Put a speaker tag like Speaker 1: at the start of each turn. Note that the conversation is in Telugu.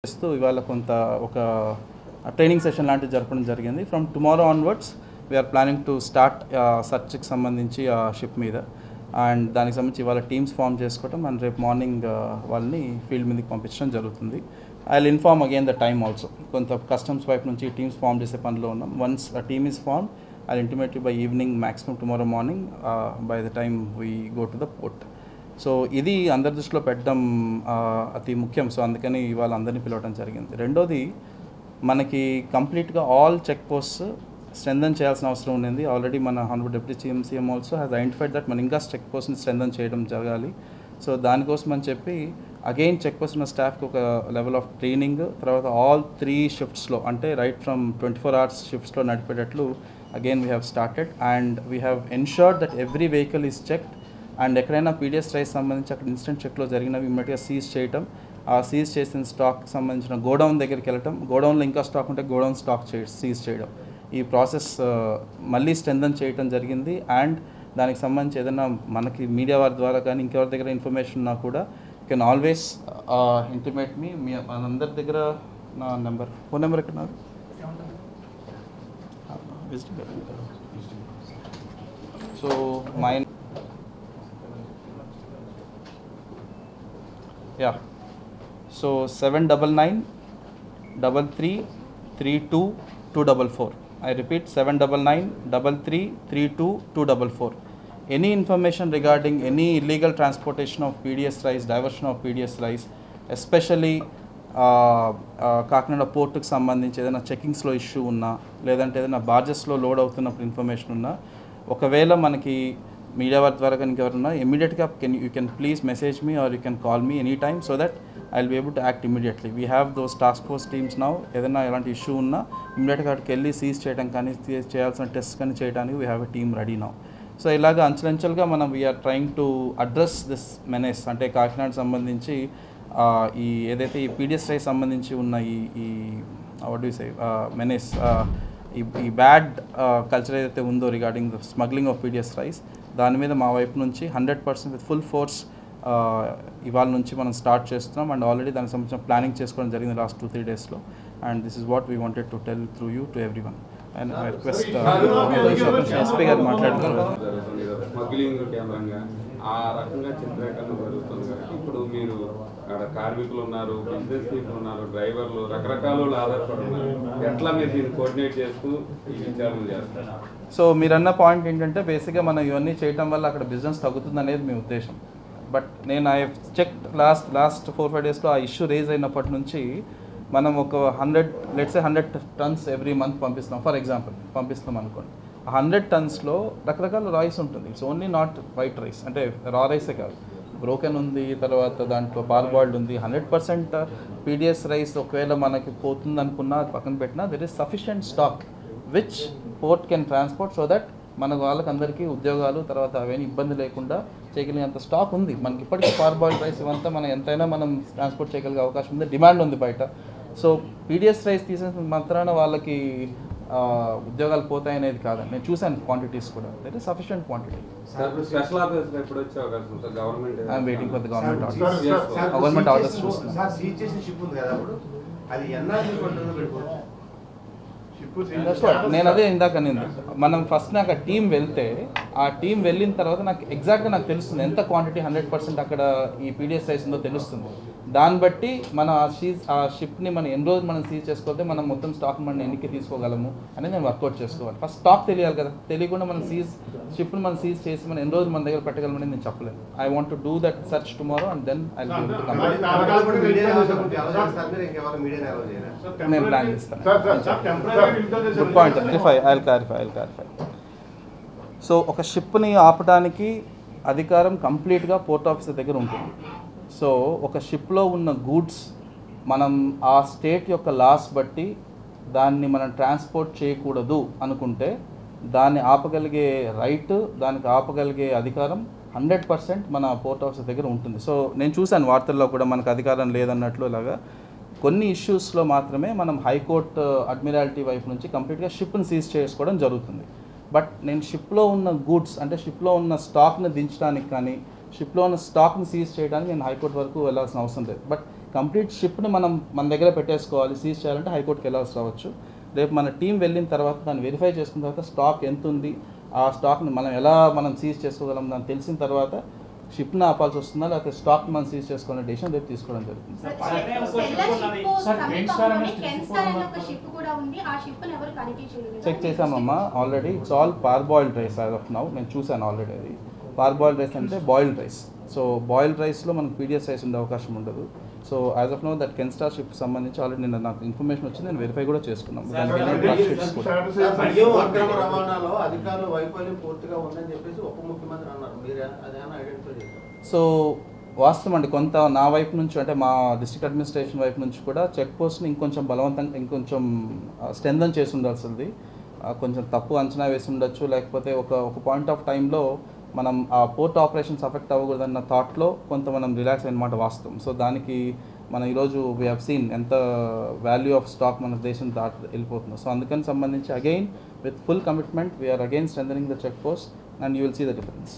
Speaker 1: చేస్తూ ఇవాళ కొంత ఒక ట్రైనింగ్ సెషన్ లాంటిది జరపడం జరిగింది. From tomorrow onwards we're planning to start సర్చ్కి సంబంధించి ఆ షిప్ మీద అండ్ దానికి సంబంధించి ఇవాళ టీమ్స్ ఫామ్ చేసుకోవటం అండ్ రేపు మార్నింగ్ వాళ్ళని ఫీల్డ్ మీదకి పంపించడం జరుగుతుంది. I will inform again the time also. కొంత కస్టమ్స్ వైపు నుంచి టీమ్స్ ఫామ్ చేసే పనిలో ఉన్నాం. Once a team is form I will intimate you by evening maximum tomorrow morning by the time we go to the port. So ఇది అందరి దృష్టిలో పెట్టడం అతి ముఖ్యం. సో అందుకని ఇవాళ అందరినీ పిలవడం జరిగింది. రెండోది, మనకి కంప్లీట్గా ఆల్ చెక్ పోస్ట్స్ స్ట్రెంథన్ చేయాల్సిన అవసరం ఉండింది. ఆల్రెడీ మన honourable deputy CM also has identified that మన ఇంకా చెక్ పోస్ట్ని స్ట్రెంథన్ చేయడం జరగాలి. సో దానికోసం అని చెప్పి అగైన్ చెక్ పోస్ట్ ఉన్న స్టాఫ్కి ఒక లెవెల్ ఆఫ్ ట్రైనింగ్, తర్వాత ఆల్ 3 షిఫ్ట్స్లో అంటే రైట్ ఫ్రమ్ 24 hours షిఫ్ట్స్లో నడిపేటట్లు again we have started and we have ensured that every vehicle is checked and ఎక్కడైనా పీడిఎస్ రైస్ సంబంధించి అక్కడ ఇన్స్టెంట్ చెక్లో జరిగినవి ఇమ్మీడియట్గా సీజ్ చేయటం, ఆ సీజ్ చేసిన స్టాక్ సంబంధించిన గోడౌన్ దగ్గరికి వెళ్ళటం, గోడౌన్లో ఇంకా స్టాక్ ఉంటే గోడౌన్ స్టాక్ సీజ్ చేయడం, ఈ ప్రాసెస్ మళ్ళీ స్ట్రెంథన్ చేయటం జరిగింది. అండ్ దానికి సంబంధించి ఏదైనా మనకి మీడియా వారి ద్వారా కానీ ఇంకెవరి దగ్గర ఇన్ఫర్మేషన్ ఉన్నా కూడా యూ కెన్ ఆల్వేస్ ఇంటిమేట్ మీ. మనందరి దగ్గర నా ఫోన్ నెంబర్ ఎక్కడ ఉన్నారు? So my so 7993333244. I repeat 7993333244. Any information regarding any illegal transportation of PDS rice, diversion of PDS rice, especially Kakinada పోర్టుకు సంబంధించి ఏదైనా చెకింగ్స్లో ఇష్యూ ఉన్నా లేదంటే ఏదైనా బార్జెస్లో లోడ్ అవుతున్నప్పుడు ఇన్ఫర్మేషన్ ఉన్నా, ఒకవేళ మనకి మీడియా వారి ద్వారా కనుక ఎవరున్నా ఇమీడియట్గా you can please message me or you can call me any time so that I will be able to act immediately. We have those task force teams now. ఏదైనా ఎలాంటి ఇష్యూ ఉన్నా ఇమీడియట్గా అక్కడికి వెళ్ళి సీజ్ చేయడం కానీ చేయాల్సిన టెస్ట్ కానీ చేయడానికి we have a team ready now. So ఇలాగ అంచెలంచెలుగా మనం we are trying to address this menace. అంటే కాకినాడ సంబంధించి ఈ ఏదైతే ఈ పీడిఎస్ రైస్ సంబంధించి ఉన్న ఈ what do you say menace, ఈ బ్యాడ్ కల్చర్ ఏదైతే ఉందో regarding the smuggling of PDS rice, దాని మీద మా వైపు నుంచి 100% విత్ ఫుల్ ఫోర్స్ ఇవాళ నుంచి మనం స్టార్ట్ చేస్తున్నాం. అండ్ ఆల్రెడీ దానికి సంబంధించిన ప్లానింగ్ చేసుకోవడం జరిగింది లాస్ట్ 2-3 daysలో. And this is what we wanted to tell through you to everyone. And I request SP గారు మాట్లాడుతున్నారు.
Speaker 2: స్మగ్లింగ్ కేంద్రంగా ఆ రకంగా చిత్రీకరణ జరుగుతుంది. ఇప్పుడు మీరు అక్కడ కార్మికులు ఉన్నారు, బిజినెస్ పీపుల్ ఉన్నారు, డ్రైవర్లు, రకరకాల ఆధారపడి ఉన్నారు. ఎట్లా మీరు దీన్ని కోఆర్డినేట్ చేస్తూ ఈ విచారణ చేస్తారు?
Speaker 1: సో మీరన్న పాయింట్ ఏంటంటే బేసిక్గా మనం ఇవన్నీ చేయడం వల్ల అక్కడ బిజినెస్ తగ్గుతుంది అనేది మీ ఉద్దేశం. బట్ నేను ఐ చెక్ లాస్ట్ 4-5 daysలో ఆ ఇష్యూ రేజ్ అయినప్పటి నుంచి మనం ఒక 100 tons ఎవ్రీ మంత్ పంపిస్తున్నాం. ఫర్ ఎగ్జాంపుల్ పంపిస్తాం అనుకోండి. 100 tonsలో రకరకాల రైస్ ఉంటుంది. It's only not white rice, అంటే రా రైసే కాదు, బ్రోకెన్ ఉంది, తర్వాత దాంట్లో పార్బాయిల్డ్ ఉంది. 100% పీడిఎస్ రైస్ ఒకవేళ మనకి పోతుంది అనుకున్నా పక్కన పెట్టినా there is sufficient stock which port can transport so that మన వాళ్ళకందరికీ ఉద్యోగాలు తర్వాత అవన్నీ ఇబ్బంది లేకుండా చేయగలిగేంత స్టాక్ ఉంది మనకి. ఇప్పటికీ పార్బాయిల్డ్ రైస్ ఇవంతా మనం ఎంతైనా మనం ట్రాన్స్పోర్ట్ చేయగలిగే అవకాశం ఉంది, డిమాండ్ ఉంది బయట. సో పీడిఎస్ రైస్ తీసేసిన మాత్రాన వాళ్ళకి ఉద్యోగాలు పోతాయనేది కాదండి. నేను చూశాను క్వాంటిటీస్ కూడా, that is sufficient quantity.
Speaker 2: Special officer ఎప్పుడు వచ్చే అవకాశం ఉంటుంది? Government
Speaker 1: I'm waiting for the government orders చూస్తున్నాను. నేను అదే ఇందాక నింది మనం ఫస్ట్ నాకు ఆ టీం వెళ్తే ఆ టీం వెళ్ళిన తర్వాత నాకు ఎగ్జాక్ట్గా నాకు తెలుస్తుంది ఎంత క్వాంటిటీ 100% అక్కడ ఈ పీడిఎస్ రైస్ ఉందో తెలుస్తుంది. దాన్ని బట్టి మనం ఆ షిప్ని మనం ఎన్ని రోజులు మనం సీజ్ చేసుకోతే మనం మొత్తం స్టాక్ మనం ఎన్నికి తీసుకోగలము అనేది నేను వర్కౌట్ చేసుకోవాలి. ఫస్ట్ స్టాక్ తెలియాలి కదా, తెలియకుండా మనం షిప్ని మనం సీజ్ చేసి మనం ఎన్ని రోజులు మన దగ్గర పెట్టగలమని నేను చెప్పలేను. I want to do that search tomorrow and then I will నేను ప్లాన్ చేస్తాను. Good point. I'll clarify. So ఒక షిప్ని ఆపడానికి అధికారం కంప్లీట్గా పోర్ట్ ఆఫీసర్ దగ్గర ఉంటుంది. సో ఒక షిప్లో ఉన్న గూడ్స్ మనం ఆ స్టేట్ యొక్క లాస్ బట్టి దాన్ని మనం ట్రాన్స్పోర్ట్ చేయకూడదు అనుకుంటే దాన్ని ఆపగలిగే రైట్, దానికి ఆపగలిగే అధికారం 100% మన పోర్ట్ ఆఫీసర్ దగ్గర ఉంటుంది. సో నేను చూశాను వార్తల్లో కూడా మనకు అధికారం లేదన్నట్లు. ఇలాగా కొన్ని ఇష్యూస్లో మాత్రమే మనం హైకోర్టు అడ్మిరాలిటీ వైపు నుంచి కంప్లీట్గా షిప్ని సీజ్ చేసుకోవడం జరుగుతుంది. బట్ నేను షిప్లో ఉన్న గూడ్స్ అంటే షిప్లో ఉన్న స్టాక్ని దించడానికి కానీ షిప్లో ఉన్న స్టాక్ని సీజ్ చేయడానికి నేను హైకోర్టు వరకు వెళ్ళాల్సిన అవసరం లేదు. బట్ కంప్లీట్ షిప్ని మనం మన దగ్గర పెట్టేసుకోవాలి, సీజ్ చేయాలంటే హైకోర్టుకి వెళ్ళాల్సి రావచ్చు. రేపు మన టీం వెళ్ళిన తర్వాత దాన్ని వెరిఫై చేసుకున్న తర్వాత స్టాక్ ఎంత ఉంది, ఆ స్టాక్ని మనం సీజ్ చేసుకోగలం దాన్ని తెలిసిన తర్వాత షిప్ని ఆపాల్సి వస్తుందా లేకపోతే స్టాక్ మనం సీజ్ చేసుకునే డెసిషన్ రేపు తీసుకోవడం జరుగుతుంది. చెక్ చేసామమ్మా already. It's all parboiled rice as of now. నేను చూశాను ఆల్రెడీ. అది పార్బాయిల్డ్ రైస్ అంటే బాయిల్డ్ రైస్. సో బాయిల్డ్ రైస్లో మనకు పీడిఎస్ రైస్ ఉండే అవకాశం ఉండదు. So as of now that Kenstar ship సంబంధించి ఆల్రెడీ నిన్న నాకు ఇన్ఫర్మేషన్ వచ్చింది, నేను వెరిఫై కూడా చేసుకున్నాం. సో వాస్తవం అండి, కొంత నా వైపు నుంచి అంటే మా డిస్ట్రిక్ట్ అడ్మినిస్ట్రేషన్ వైపు నుంచి కూడా చెక్ పోస్ట్ని ఇంకొంచెం బలవంతంగా ఇంకొంచెం స్ట్రెంథన్ చేసి ఉండాల్సింది. కొంచెం తప్పు అంచనా వేసి ఉండొచ్చు, లేకపోతే ఒక పాయింట్ ఆఫ్ టైంలో మనం ఆ పోర్ట్ ఆపరేషన్స్ అఫెక్ట్ అవ్వకూడదన్న థాట్లో కొంత మనం రిలాక్స్ అయినమాట వాస్తవం. సో దానికి మనం ఈరోజు వీ హ్యావ్ సీన్ ఎంత వాల్యూ ఆఫ్ స్టాక్ మన దేశం వెళ్ళిపోతుందో. సో అందుకని సంబంధించి again with full commitment we are again strengthening the check post and you will see the difference.